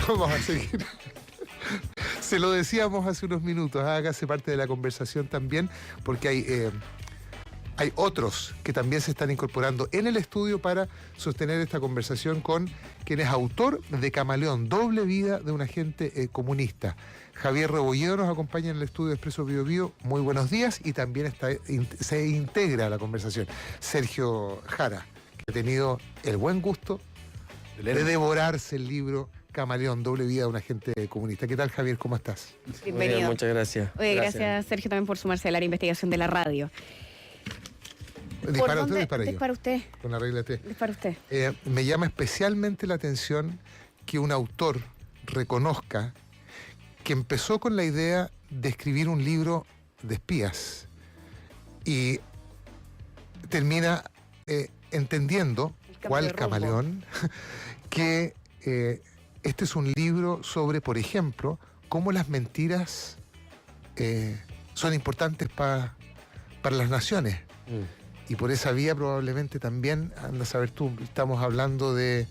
Vamos a seguir. Se lo decíamos hace unos minutos, hágase parte de la conversación también, porque hay otros que también se están incorporando en el estudio para sostener esta conversación con quien es autor de Camaleón, doble vida de un agente comunista. Javier Rebolledo nos acompaña en el estudio de Expreso Bio Bio. Muy buenos días, y también se integra a la conversación Sergio Jara, que ha tenido el buen gusto de devorarse el libro Camaleón, doble vida de un agente comunista. ¿Qué tal, Javier? ¿Cómo estás? Bienvenido. Bien, muchas gracias. Oye, gracias, Sergio, también por sumarse al área de investigación de la radio. ¿Dispara usted o dispara yo? Dispara usted. Con la regla T. Dispara usted. Me llama especialmente la atención que un autor reconozca que empezó con la idea de escribir un libro de espías y termina entendiendo, cuál Camaleón, que este es un libro sobre, por ejemplo, cómo las mentiras son importantes para las naciones. Y por esa vía probablemente también, anda a saber tú, estamos hablando de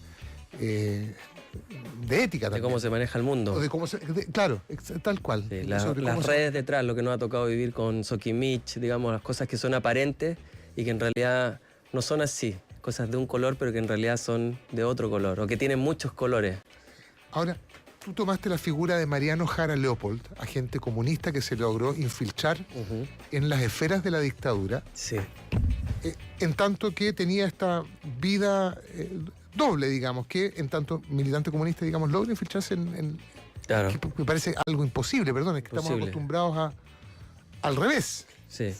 ética también. De cómo se maneja el mundo. O de cómo claro, tal cual. Sí, las redes detrás, lo que nos ha tocado vivir con Sokimich, digamos, las cosas que son aparentes y que en realidad no son así. Cosas de un color, pero que en realidad son de otro color, o que tienen muchos colores. Ahora, tú tomaste la figura de Mariano Jara Leopold, agente comunista que se logró infiltrar en las esferas de la dictadura. Sí. En tanto que tenía esta vida doble, digamos, que en tanto militante comunista, digamos, logra infiltrarse en Claro. que me parece algo imposible, perdón, es que estamos acostumbrados al revés. Sí.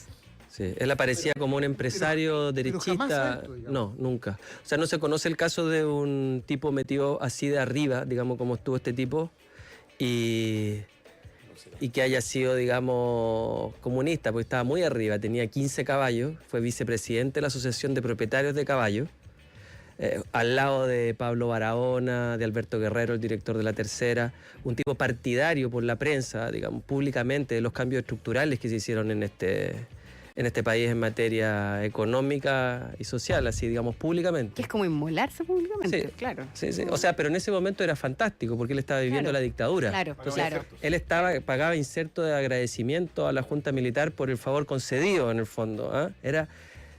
Sí, él aparecía como un empresario derechista. jamás esto, no, nunca. O sea, no se conoce el caso de un tipo metido así de arriba, digamos, como estuvo este tipo, y que haya sido, digamos, comunista, porque estaba muy arriba, tenía 15 caballos, fue vicepresidente de la Asociación de Propietarios de Caballos, al lado de Pablo Barahona, de Alberto Guerrero, el director de La Tercera, un tipo partidario por la prensa, digamos, públicamente, de los cambios estructurales que se hicieron en este país en materia económica y social, así digamos, públicamente. Que es como inmolarse públicamente, Sí, claro. Sí, sí. O sea, pero en ese momento era fantástico porque él estaba viviendo la dictadura. Claro, Entonces, claro. él pagaba inserto de agradecimiento a la Junta Militar por el favor concedido, en el fondo. Era,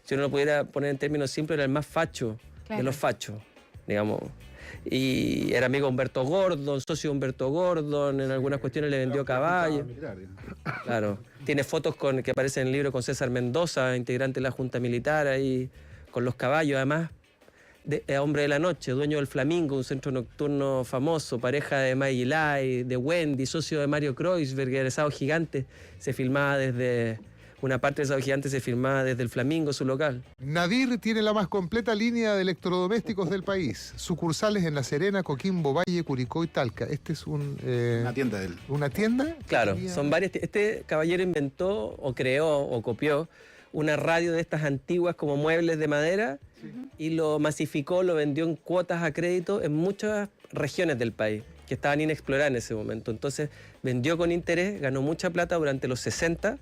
si uno lo pudiera poner en términos simples, era el más facho de los fachos, digamos. Y era amigo de Humberto Gordon, socio de Humberto Gordon, en algunas cuestiones le vendió caballos. Claro. Tiene fotos que aparecen en el libro con César Mendoza, integrante de la Junta Militar, ahí con los caballos, además, hombre de la noche, dueño del Flamingo, un centro nocturno famoso, pareja de Maggie Lai, de Wendy, socio de Mario Kreuzberg, egresado gigante, se filmaba desde... Una parte de Sábado Gigante se filmaba desde el Flamingo, su local. Nadir tiene la más completa línea de electrodomésticos del país. Sucursales en La Serena, Coquimbo, Valle, Curicó y Talca. Este es una tienda de él. ¿Una tienda? Claro, son varias. Este caballero inventó o creó o copió una radio de estas antiguas como muebles de madera y lo masificó, lo vendió en cuotas a crédito en muchas regiones del país que estaban inexploradas en ese momento. Entonces vendió con interés, ganó mucha plata durante los 60,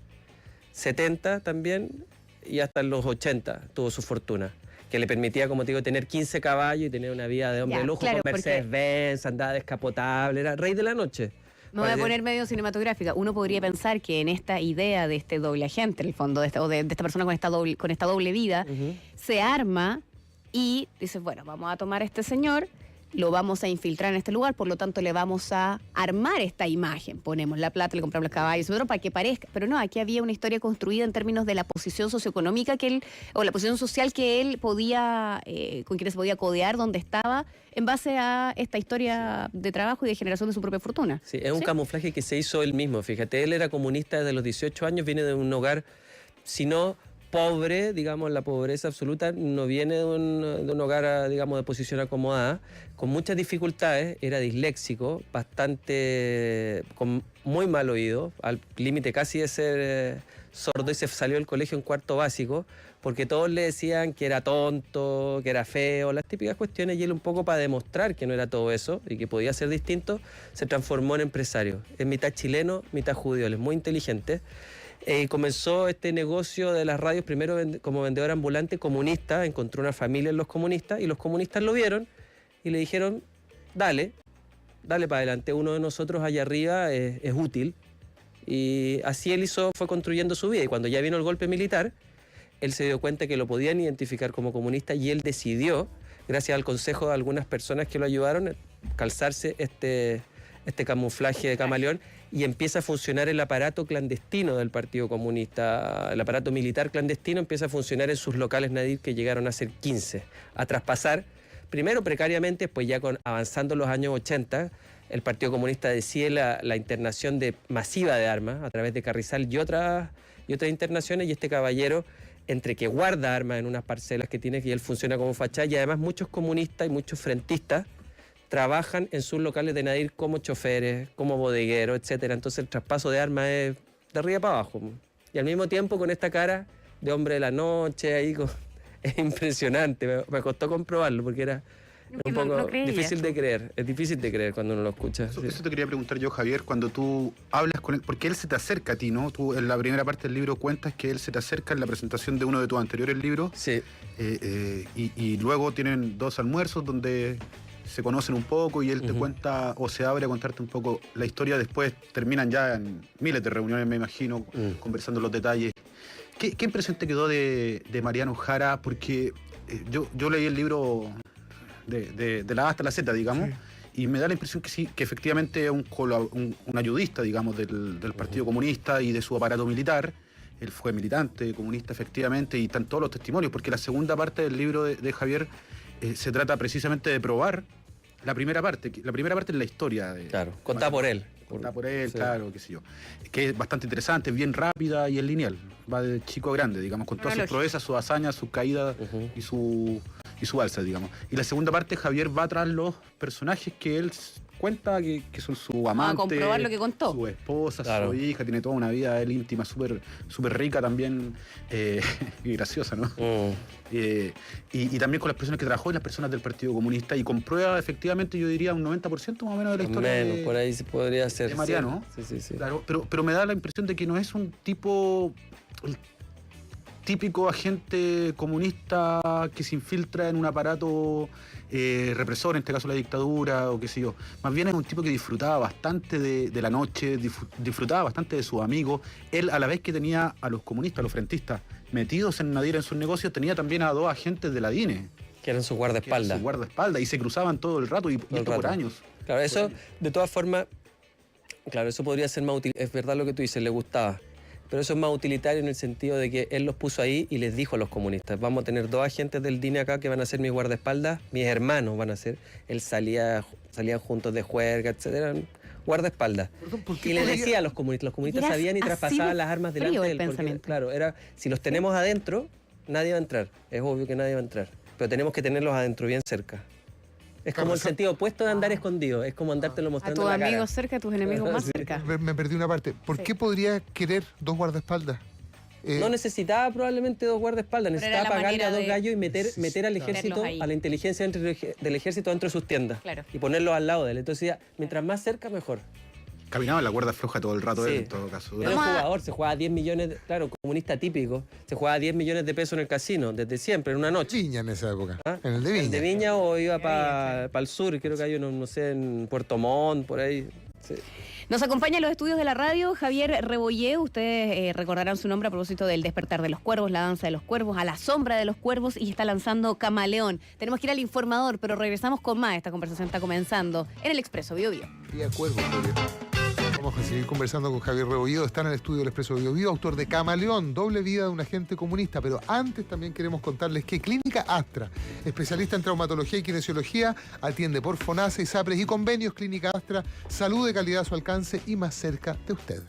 70 también, y hasta en los 80 tuvo su fortuna, que le permitía, como te digo, tener 15 caballos y tener una vida de hombre de lujo, claro, pues, con Mercedes-Benz, andaba descapotable, era rey de la noche. Me voy a poner medio cinematográfica. Uno podría pensar que en esta idea de este doble agente, en el fondo, de esta persona con esta doble vida, se arma y dice, bueno, vamos a tomar a este señor, lo vamos a infiltrar en este lugar, por lo tanto le vamos a armar esta imagen. Ponemos la plata, le compramos los caballos, otro para que parezca. Pero no, aquí había una historia construida en términos de la posición socioeconómica o la posición social que él podía, con quienes podía codear donde estaba, en base a esta historia de trabajo y de generación de su propia fortuna. Sí, es un camuflaje que se hizo él mismo. Fíjate, él era comunista desde los 18 años, viene de un hogar, si no pobre, digamos, la pobreza absoluta, no viene de un hogar, digamos, de posición acomodada, con muchas dificultades, era disléxico, con muy mal oído, al límite casi de ser sordo, y se salió del colegio en cuarto básico, porque todos le decían que era tonto, que era feo, las típicas cuestiones, y él un poco para demostrar que no era todo eso y que podía ser distinto, se transformó en empresario. Es mitad chileno, mitad judío, él es muy inteligente. Comenzó este negocio de las radios primero como vendedor ambulante comunista, encontró una familia en los comunistas y los comunistas lo vieron y le dijeron, dale, dale para adelante, uno de nosotros allá arriba es útil. Y así él fue construyendo su vida. Y cuando ya vino el golpe militar, él se dio cuenta que lo podían identificar como comunista y él decidió, gracias al consejo de algunas personas que lo ayudaron, calzarse este camuflaje de camaleón y empieza a funcionar el aparato clandestino del Partido Comunista, el aparato militar clandestino empieza a funcionar en sus locales Nadir, que llegaron a ser 15, a traspasar, primero precariamente, después ya avanzando los años 80, el Partido Comunista decide la internación masiva de armas a través de Carrizal y otras internaciones, y este caballero, entre que guarda armas en unas parcelas que tiene, que él funciona como fachada, y además muchos comunistas y muchos frentistas trabajan en sus locales de Nadir como choferes, como bodegueros, etcétera. Entonces el traspaso de armas es de arriba para abajo. Y al mismo tiempo con esta cara de hombre de la noche, ahí es impresionante. Me costó comprobarlo porque era un poco difícil de creer. Es difícil de creer cuando uno lo escucha. Eso te quería preguntar yo, Javier, cuando tú hablas con él, porque él se te acerca a ti, ¿no? Tú en la primera parte del libro cuentas que él se te acerca en la presentación de uno de tus anteriores libros. Sí. Y luego tienen 2 almuerzos donde se conocen un poco y él te cuenta o se abre a contarte un poco la historia. Después terminan ya en miles de reuniones, me imagino, conversando los detalles. ¿Qué impresión te quedó de Mariano Jara? Porque yo leí el libro de la A hasta la Z, digamos, y me da la impresión que sí, que efectivamente es un ayudista, digamos, del Partido Comunista y de su aparato militar. Él fue militante, comunista, efectivamente, y están todos los testimonios, porque la segunda parte del libro de Javier se trata precisamente de probar la primera parte. La primera parte es la historia. Claro, contada por él. Contada por él, sí. Claro, qué sé yo. Que es bastante interesante, bien rápida y es lineal. Va de chico a grande, digamos, con todas sus proezas, sus hazañas, sus caídas y su alza, digamos. Y la segunda parte, Javier va tras los personajes que él cuenta que son su amante, a comprobar lo que contó. Su esposa, claro. Su hija, tiene toda una vida él íntima, súper rica también, y graciosa, ¿no? Y también con las personas que trabajó y las personas del Partido Comunista, y comprueba efectivamente, yo diría, un 90% más o menos de la historia por ahí se podría ser. De Mariano. Sí. Claro, pero me da la impresión de que no es un tipo... el típico agente comunista que se infiltra en un aparato represor, en este caso la dictadura o qué sé yo. Más bien es un tipo que disfrutaba bastante de la noche, disfrutaba bastante de sus amigos. Él, a la vez que tenía a los comunistas, a los frentistas, metidos en Nadir en sus negocios, tenía también a 2 agentes de la DINE. Que eran sus guardaespaldas. Sus guardaespaldas, y se cruzaban todo el rato, y esto por años. Claro, eso, de todas formas, claro, eso podría ser más útil. Es verdad lo que tú dices, le gustaba. Pero eso es más utilitario en el sentido de que él los puso ahí y les dijo a los comunistas: vamos a tener 2 agentes del DINE acá que van a ser mis guardaespaldas, mis hermanos van a ser. Él salían juntos de juerga, etcétera, guardaespaldas. Y les decía a los comunistas sabían y traspasaban las armas delante de él. Porque, claro, si los tenemos adentro, nadie va a entrar. Es obvio que nadie va a entrar. Pero tenemos que tenerlos adentro, bien cerca. Es como el sentido opuesto de andar escondido, es como andártelo mostrando a tus la cara. amigos cerca, a tus enemigos más cerca. Me perdí una parte. ¿Por qué podría querer 2 guardaespaldas? No necesitaba probablemente 2 guardaespaldas, necesitaba pagarle a 2 gallos y meter al ejército, a la inteligencia del ejército dentro de sus tiendas. Claro. Y ponerlos al lado de él. Entonces, mientras más cerca, mejor. Caminaba en la cuerda floja todo el rato, él, en todo caso. Era un jugador, se jugaba 10 millones, claro, comunista típico, se jugaba 10 millones de pesos en el casino, desde siempre, en una noche. Viña en esa época. ¿Ah? En el de Viña. ¿El de Viña o iba para el sur? Creo que hay uno, no sé, en Puerto Montt, por ahí. Sí. Nos acompaña en los estudios de la radio Javier Rebollé. Ustedes recordarán su nombre a propósito del Despertar de los Cuervos, La Danza de los Cuervos, A la Sombra de los Cuervos, y está lanzando Camaleón. Tenemos que ir al informador, pero regresamos con más. Esta conversación está comenzando en el Expreso Bio Bio. Día Cuervo, vamos a seguir conversando con Javier Rebolledo. Está en el estudio del Expreso Bio Bio, autor de Camaleón, doble vida de un agente comunista. Pero antes también queremos contarles que Clínica Astra, especialista en traumatología y kinesiología, atiende por FONASA, ISAPRES y convenios. Clínica Astra, salud de calidad a su alcance y más cerca de usted.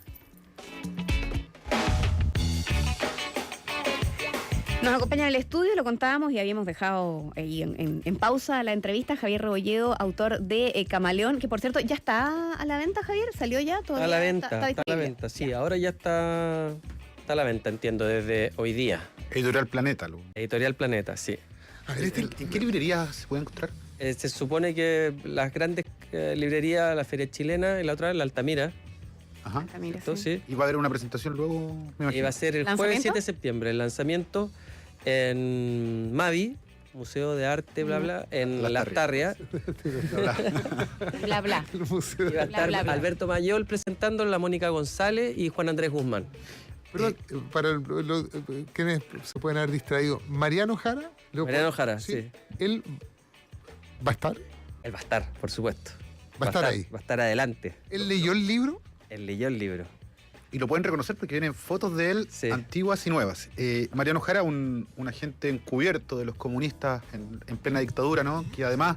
Nos acompaña en el estudio, lo contábamos y habíamos dejado ahí en pausa la entrevista. Javier Rebolledo, autor de Camaleón, que por cierto, ¿ya está a la venta, Javier? ¿Salió ya? Está a la venta, está a la venta, sí. Ya. Ahora ya está a la venta, entiendo, desde hoy día. Editorial Planeta. Editorial Planeta, sí. A ver, ¿en qué librería se puede encontrar? Se supone que las grandes librerías, la Feria Chilena y la otra, la Altamira. Ajá. Altamira, sí. ¿Y va a haber una presentación luego? Me imagino. Y va a ser el jueves 7 de septiembre, el lanzamiento en Mavi, Museo de Arte, bla, bla, en Las Las Tarrias. Bla, bla. El museo. Iba a estar bla, bla. Alberto Mayol presentando, la Mónica González y Juan Andrés Guzmán. Perdón, para quienes se pueden haber distraído, Mariano Jara. Mariano Jara, sí. Él va a estar. Él va a estar, por supuesto. Va a estar ahí. Va a estar adelante. Él leyó el libro. Él leyó el libro. Y lo pueden reconocer porque vienen fotos de él Sí. antiguas y nuevas. Mariano Jara, un agente encubierto de los comunistas en plena dictadura, ¿no? Que además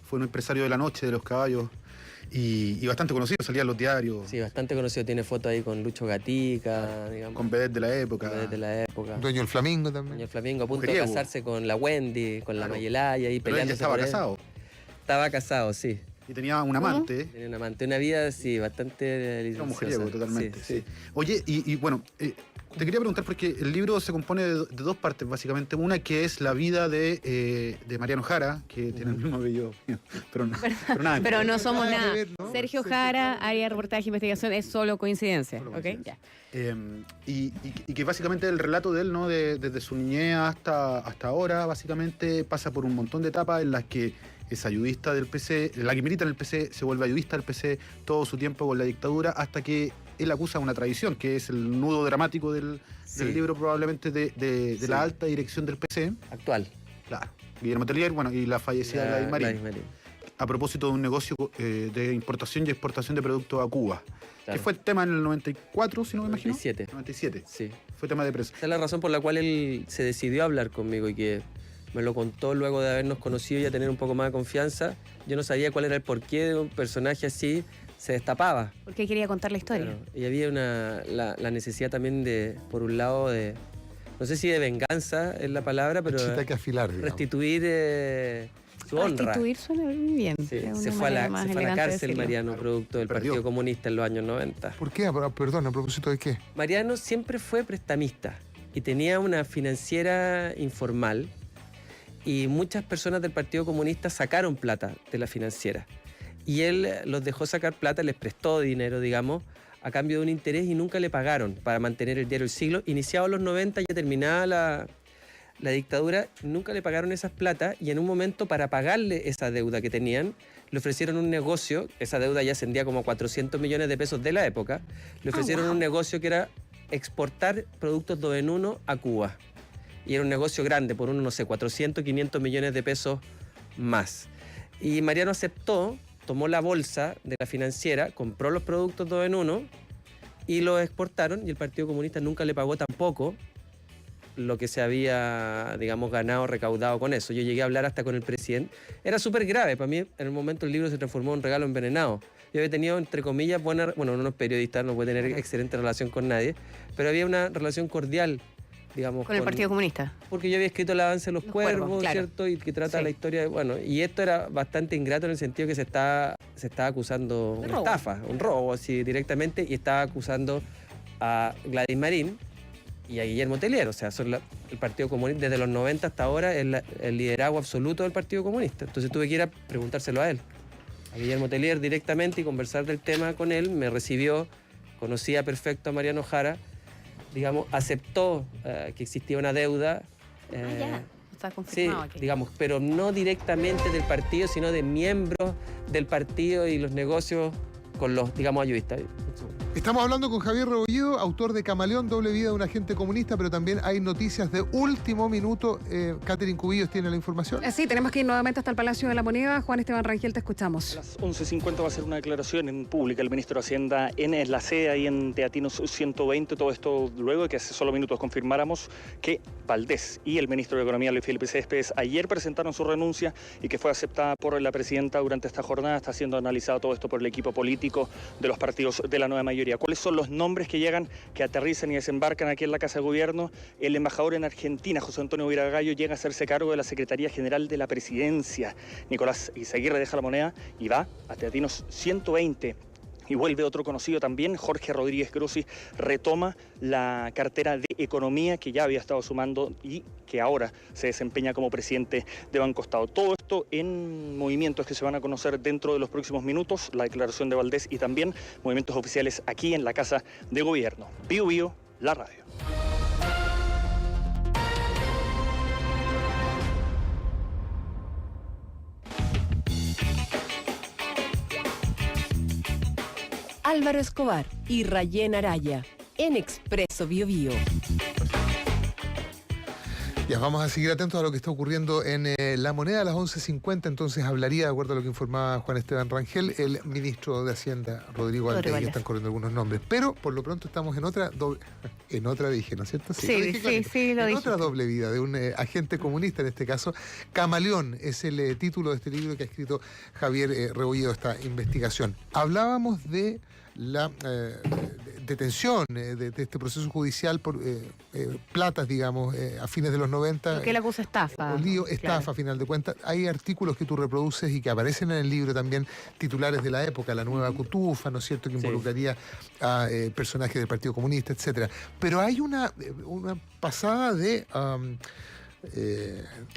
fue un empresario de la noche, de los caballos, y bastante conocido, salía en los diarios, Sí, bastante conocido. Tiene fotos ahí con Lucho Gatica, digamos. con vedettes de la época. de la época. Dueño del Flamingo también. Doña Flamingo a punto Mujeriego. de casarse con la Wendy, con la Claro. Mayelaya y Pero él peleándose ya estaba por él. casado Estaba casado, sí. y tenía un amante. Tenía un amante, una vida, sí, bastante Era un licenciosa. mujeriego totalmente. Sí, Sí. Oye, y bueno, te quería preguntar porque el libro se compone de dos partes, básicamente. Una que es la vida de Mariano Jara, que tiene el mismo apellido, pero nada. Pero no somos Nada que nada. ver, ¿no? Sergio Sergio Jara, área de reportaje e investigación, es solo coincidencia. Solo ¿Ok? coincidencia. Ya. Y que básicamente el relato de él, ¿no? Desde su niñez hasta ahora, básicamente pasa por un montón de etapas en las que es ayudista del PC, la que milita en el PC, se vuelve ayudista del PC todo su tiempo con la dictadura, hasta que él acusa una traición, que es el nudo dramático del Sí. libro, probablemente de Sí. la alta dirección del PC. Actual. Claro. Guillermo Tellier, bueno, y la fallecida Gladys Marín, Gladys Marín. a propósito de un negocio de importación y exportación de productos a Cuba. Claro. Que fue el tema en el 94, si no me imagino. 97. 97. Sí. Fue tema de prensa. Esa es la razón por la cual él se decidió a hablar conmigo y que me lo contó luego de habernos conocido y a tener un poco más de confianza. Yo no sabía cuál era el porqué de un personaje así se destapaba. Porque quería contar la historia. Claro. Y había la necesidad también de, por un lado, de, no sé si de venganza es la palabra, pero Chita que afilar, digamos. restituir su honra. Restituir suena muy bien. Sí, Es se una fue a manera la, más se fue a la elegante de cárcel decirlo. Mariano, producto del Perdió. Partido Comunista en los años 90. ¿Por qué? Perdón, ¿a propósito de qué? Mariano siempre fue prestamista y tenía una financiera informal y muchas personas del Partido Comunista sacaron plata de la financiera y él los dejó sacar plata, les prestó dinero, digamos, a cambio de un interés y nunca le pagaron para mantener el diario El Siglo. Iniciados los 90, ya terminada la dictadura, nunca le pagaron esas plata y en un momento para pagarle esa deuda que tenían, le ofrecieron un negocio, esa deuda ya ascendía como a 400 millones de pesos de la época, le ofrecieron un negocio que era exportar productos 2 en 1 a Cuba. Y era un negocio grande, por unos, no sé, 400, 500 millones de pesos más. Y Mariano aceptó, tomó la bolsa de la financiera, compró los productos 2 en 1 y los exportaron y el Partido Comunista nunca le pagó tampoco lo que se había, digamos, ganado, recaudado con eso. Yo llegué a hablar hasta con el presidente. Era súper grave. Para mí, en el momento, el libro se transformó en un regalo envenenado. Yo había tenido, entre comillas, buena... Bueno, uno es periodista, no puede tener excelente relación con nadie, pero había una relación cordial, digamos. Con el Partido Comunista. Porque yo había escrito El avance de los Los cuervos, cuervos, claro. ¿cierto? Y que trata Sí. la historia de... Bueno, y esto era bastante ingrato en el sentido que se estaba acusando De una robo. estafa, un robo, así directamente, y estaba acusando a Gladys Marín y a Guillermo Tellier. O sea, son el Partido Comunista, desde los 90 hasta ahora, el liderazgo absoluto del Partido Comunista. Entonces tuve que ir a preguntárselo a él, a Guillermo Tellier directamente, y conversar del tema con él. Me recibió, conocía perfecto a Mariano Jara, digamos, aceptó que existía una deuda. Ya. Está Sí, confirmado aquí. digamos, pero no directamente del partido, sino de miembros del partido y los negocios con los, digamos, ayudistas. Estamos hablando con Javier Rebollido, autor de Camaleón, doble vida de un agente comunista, pero también hay noticias de último minuto. Catherine Cubillos tiene la información. Sí, tenemos que ir nuevamente hasta el Palacio de la Moneda. Juan Esteban Rangel, te A escuchamos. las 11:50 va a ser una declaración en pública el ministro de Hacienda en la sede ahí en Teatinos 120. Todo esto luego de que hace solo minutos confirmáramos que Valdés y el ministro de Economía, Luis Felipe Céspedes, ayer presentaron su renuncia y que fue aceptada por la presidenta durante esta jornada. Está siendo analizado todo esto por el equipo político de los partidos de la nueva mayoría. ¿Cuáles son los nombres que llegan, que aterrizan y desembarcan aquí en la Casa de Gobierno? El embajador en Argentina, José Antonio Viragallo, llega a hacerse cargo de la Secretaría General de la Presidencia. Nicolás Izaguirre deja la Moneda y va a Teatinos 120. Y vuelve otro conocido también, Jorge Rodríguez Grossi, retoma la cartera de Economía que ya había estado sumando y que ahora se desempeña como presidente de Banco Estado. Todo esto en movimientos que se van a conocer dentro de los próximos minutos, la declaración de Valdés y también movimientos oficiales aquí en la Casa de Gobierno. Bío Bío, la radio. Álvaro Escobar y Rayén Araya en Expreso Biobío. Ya, vamos a seguir atentos a lo que está ocurriendo en La Moneda a las 11:50. Entonces hablaría, de acuerdo a lo que informaba Juan Esteban Rangel, el ministro de Hacienda, Rodrigo Valdés, y están corriendo algunos nombres. Pero por lo pronto estamos en otra dije, ¿no es cierto? Sí, lo dije. En otra doble vida de un agente comunista, en este caso. Camaleón es el título de este libro que ha escrito Javier Rebolledo, esta investigación. Hablábamos de la detención de este proceso judicial por platas, digamos, a fines de los 90. Porque él acusa estafa. Estafa, a final de cuentas. Hay artículos que tú reproduces y que aparecen en el libro también, titulares de la época, la nueva Cutufa, ¿no es cierto?, que involucraría a personajes del Partido Comunista, etcétera. Pero hay una pasada de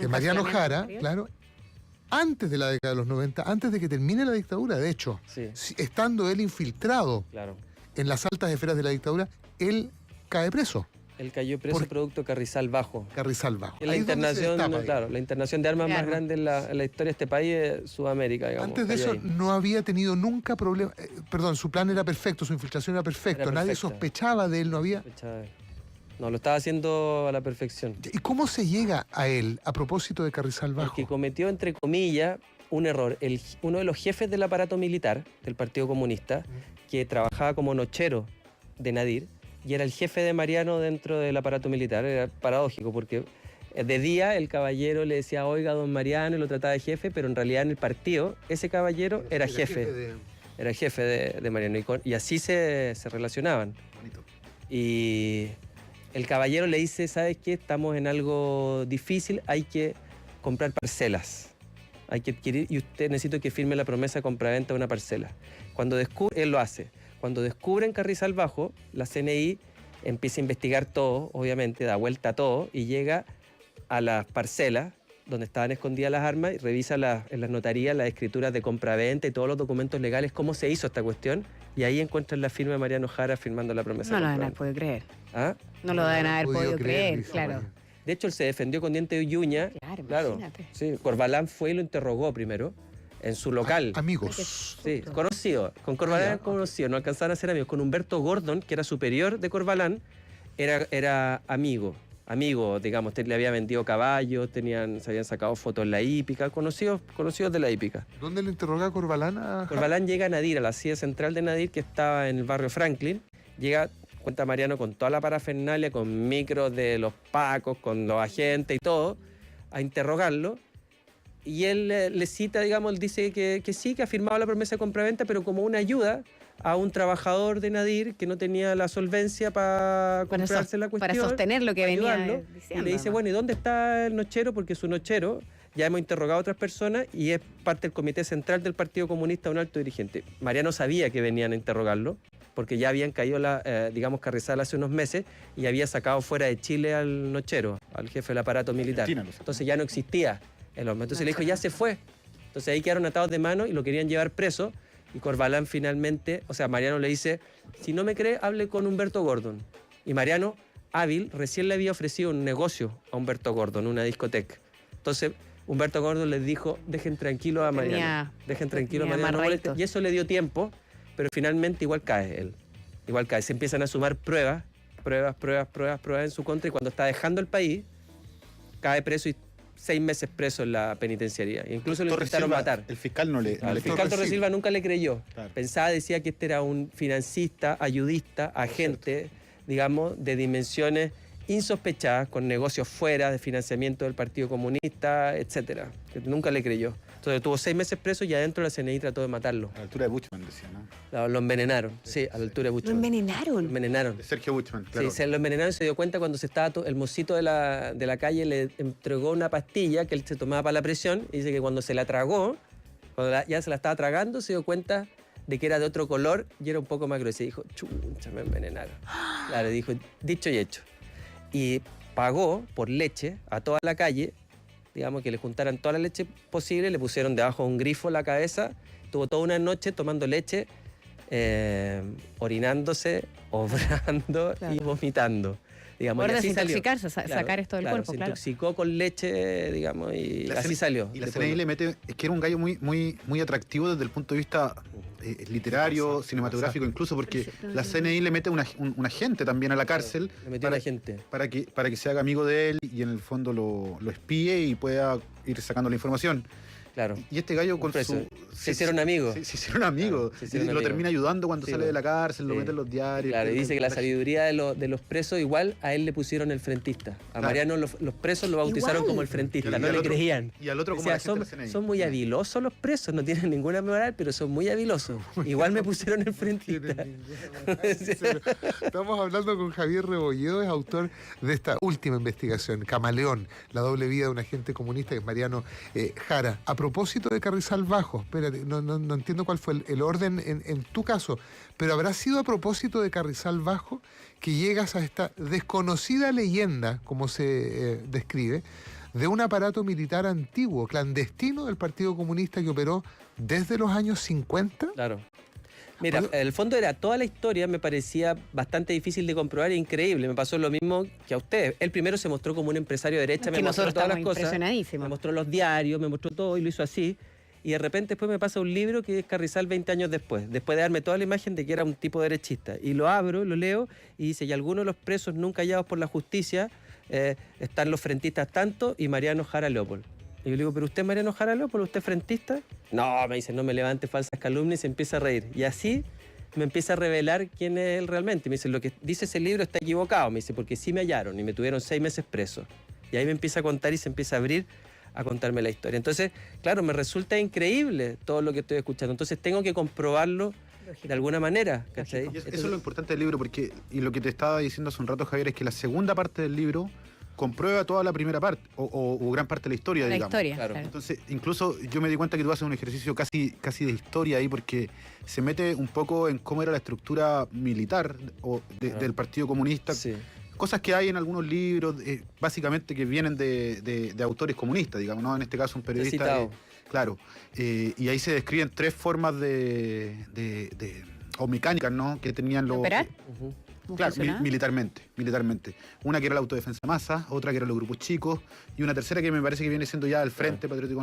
Mariano Jara, claro, antes de la década de los 90, antes de que termine la dictadura, de hecho, estando él infiltrado en las altas esferas de la dictadura, él cae preso. Él cayó preso producto de Carrizal Bajo. Carrizal Bajo. La internación, la internación de armas más grande en la historia de este país es Sudamérica, digamos. Antes de eso no había tenido nunca problema. Perdón, su plan era perfecto, su infiltración era perfecta. Nadie sospechaba de él, no había. No, lo estaba haciendo a la perfección. ¿Y cómo se llega a él a propósito de Carrizal Bajo? Porque cometió, entre comillas, un error. Uno de los jefes del aparato militar del Partido Comunista, que trabajaba como nochero de Nadir, y era el jefe de Mariano dentro del aparato militar. Era paradójico, porque de día el caballero le decía, oiga, don Mariano, y lo trataba de jefe, pero en realidad en el partido ese caballero era jefe. Era jefe de Mariano. Y así se relacionaban. Bonito. Y el caballero le dice, ¿sabes qué? Estamos en algo difícil, hay que comprar parcelas. Hay que adquirir, y usted necesita que firme la promesa de compraventa de una parcela. Cuando descubre, él lo hace. Cuando descubren Carrizal Bajo, la CNI empieza a investigar todo, obviamente, da vuelta a todo, y llega a las parcelas donde estaban escondidas las armas y revisa en las notarías las escrituras de compraventa y todos los documentos legales, cómo se hizo esta cuestión, y ahí encuentran la firma de Mariano Jara firmando la promesa de compraventa. No lo puede creer. ¿Ah? No lo deben haber podido creer, claro. De hecho, él se defendió con diente y uña. Claro, imagínate. Sí, Corbalán fue y lo interrogó primero en su local. Amigos. Sí, conocido. Con Corbalán eran conocidos, no alcanzaban a ser amigos. Con Humberto Gordon, que era superior de Corbalán, era amigo, digamos, le había vendido caballos, se habían sacado fotos en la hípica, conocidos de la hípica. ¿Dónde le interroga Corbalán? Corbalán llega a Nadir, a la sede central de Nadir, que estaba en el barrio Franklin. Llega, cuenta Mariano, con toda la parafernalia, con micros de los pacos, con los agentes y todo, a interrogarlo. Y él le cita, digamos, él dice que sí, que ha firmado la promesa de compraventa, pero como una ayuda a un trabajador de Nadir que no tenía la solvencia para comprarse la cuestión. Para sostener lo que venía Y diciendo. le dice, bueno, ¿y dónde está el nochero? Porque su nochero, ya hemos interrogado a otras personas y es parte del comité central del Partido Comunista, un alto dirigente. Mariano sabía que venían a interrogarlo, porque ya habían caído, digamos, Carrizal hace unos meses y había sacado fuera de Chile al nochero, al jefe del aparato militar. Entonces ya no existía el hombre. Entonces le dijo, ya se fue. Entonces ahí quedaron atados de mano y lo querían llevar preso. Y Corbalán finalmente, o sea, Mariano le dice, si no me cree, hable con Humberto Gordon. Y Mariano, hábil, recién le había ofrecido un negocio a Humberto Gordon, una discoteca. Entonces Humberto Gordon les dijo, dejen tranquilo a Mariano. Dejen tranquilo a Mariano. Y eso le dio tiempo, pero finalmente igual cae él. Igual cae. Se empiezan a sumar pruebas en su contra, y cuando está dejando el país, cae preso y 6 meses preso en la penitenciaría. Incluso lo intentaron matar. El fiscal no le... El fiscal Torres Silva nunca le creyó. Claro. Decía que este era un financista, ayudista, agente, digamos, de dimensiones insospechadas, con negocios fuera de financiamiento del Partido Comunista, etcétera. Que nunca le creyó. Entonces tuvo 6 meses preso y adentro la CNI trató de matarlo. A la altura de Buchmann, decía, ¿no? Lo envenenaron, sí, a la altura de Buchmann. ¿Lo envenenaron? Lo envenenaron. De Sergio Buchmann, claro. Sí, se lo envenenaron y se dio cuenta cuando el mocito de la calle le entregó una pastilla que él se tomaba para la presión, y dice que cuando se la tragó, ya se la estaba tragando, se dio cuenta de que era de otro color y era un poco más gruesa. Y dijo, chucha, me envenenaron. Claro, dijo, dicho y hecho. Y pagó por leche a toda la calle, digamos, que le juntaran toda la leche posible, le pusieron debajo de un grifo la cabeza, tuvo toda una noche tomando leche, orinándose, obrando y vomitando. Digamos, Por y así desintoxicarse, sacar esto del cuerpo, se claro. intoxicó con leche, digamos, y así salió. Y la CNI le mete, es que era un gallo muy atractivo desde el punto de vista literario, cinematográfico, incluso porque la CNI le mete un agente también a la cárcel Le metió una gente. para que se haga amigo de él y en el fondo lo espíe y pueda ir sacando la información. Claro. Y este gallo con preso. su... Se hicieron amigos. Se hicieron amigos. Claro, se hicieron Y lo amigos. termina ayudando cuando Sí, sale de la cárcel, lo sí. mete en los diarios. Claro, y dice que la sabiduría de los presos, igual a él le pusieron el frentista. A Claro. Mariano los presos lo bautizaron Igual. como el frentista, Y al no le otro- creían. Y al otro como Decía, la gente de la CNI. son muy habilosos los presos, no tienen ninguna moral, pero son muy habilosos. Igual me pusieron el frentista. Estamos hablando con Javier Rebolledo, es autor de esta última investigación, Camaleón, la doble vida de un agente comunista, que es Mariano Jara. A propósito de Carrizal Bajo, espérate, no entiendo cuál fue el orden en tu caso, pero habrá sido a propósito de Carrizal Bajo que llegas a esta desconocida leyenda, como se describe, de un aparato militar antiguo, clandestino del Partido Comunista que operó desde los años 50. Claro. Mira, el fondo era toda la historia, me parecía bastante difícil de comprobar e increíble. Me pasó lo mismo que a usted. Él primero se mostró como un empresario de derecha, Que me mostró nosotros todas las estamos cosas. Me impresionadísimos. mostró los diarios, me mostró todo y lo hizo así. Y de repente después me pasa un libro que es Carrizal 20 años después de darme toda la imagen de que era un tipo derechista. Y lo abro, lo leo y dice, y algunos de los presos nunca hallados por la justicia están los frentistas tanto y Mariano Jara Leopold. Y yo le digo, ¿pero usted es Mariano Jara Leopold? ¿Usted es frentista? No, me dice, no me levante falsas calumnias y se empieza a reír. Y así me empieza a revelar quién es él realmente. Me dice, lo que dice ese libro está equivocado. Me dice, porque sí me hallaron y me tuvieron 6 meses preso. Y ahí me empieza a contar y se empieza a abrir a contarme la historia. Entonces, claro, me resulta increíble todo lo que estoy escuchando. Entonces tengo que comprobarlo de alguna manera, ¿cachai? Y eso es lo importante del libro, porque, y lo que te estaba diciendo hace un rato, Javier, es que la segunda parte del libro comprueba toda la primera parte, o gran parte de la historia, La digamos. historia. Claro. Claro. Entonces, incluso yo me di cuenta que tú haces un ejercicio casi de historia ahí, porque se mete un poco en cómo era la estructura militar del Partido Comunista. Sí. Cosas que hay en algunos libros, básicamente que vienen de autores comunistas, digamos, ¿no? En este caso un periodista. Citado. Claro. Y ahí se describen 3 formas o mecánicas, ¿no? Que tenían los. ¿Operar? Ujú. ¿Cómo Claro, funcionaba? militarmente. Una que era la autodefensa masa, otra que eran los grupos chicos, y una tercera que me parece que viene siendo ya el Frente Patriótico